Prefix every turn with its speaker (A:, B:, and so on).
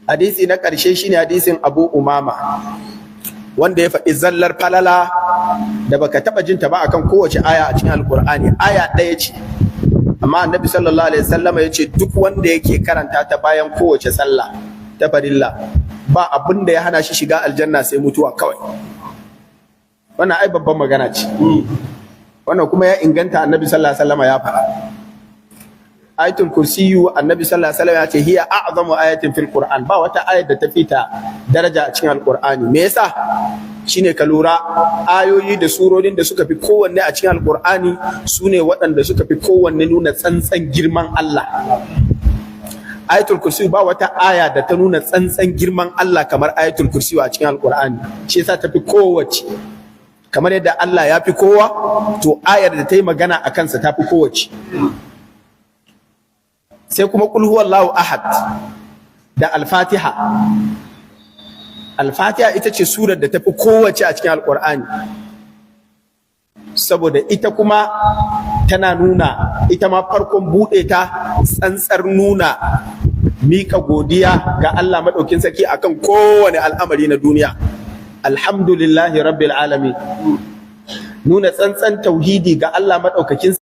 A: hadisi na ƙarshe shine hadisin Abu Umama wanda ya faɗi zallar falala da baka taɓa jin ta ba akan kowace aya a cikin Alƙur'ani. Aya ɗaya ce, amma Annabi sallallahu alaihi wasallam ya ce duk wanda yake karanta ta bayan kowace sallah ta farilla ba abin da ya hana shi shiga aljanna sai mutuwa kawai. Wannan ai babban magana ce. Wannan kuma ya inganta Annabi sallallahu alaihi wasallam ya faɗa. Ayatul kursiyu Annabi sallallahu alaihi wasallam ya ce hiya a'zamu ayatin fil Qur'an, ba wata ayat da ta fita daraja a cikin Alqur'ani. Me yasa? Shine ka lura ayoyi da surorin da suka fi kowanne a cikin Alqur'ani sune waɗanda suka fi kowanne nuna tsantsan girman Allah. Ayatul kursiyu ba wata aya da ta nuna tsantsan girman Allah kamar ayatul kursiyu a cikin Alqur'ani. Shi yasa ta fi kowace. Kamar yadda Allah ya fi kowa, to ayar da ta yi magana a kansa ta fi kowace. Sai kuma qul huwallahu ahad da al-fatiha. Al-fatiha ita ce surar da tafi kowace a cikin Alƙur'ani, saboda ita kuma tana nuna, ita ma farkon buɗe ta tsantsar nuna mika godiya ga Allah maɗaukin sarki akan kowane al'amari na duniya. Alhamdulillahi rabbil alamin, nuna tsantsan tauhidi ga Allah maɗaukakin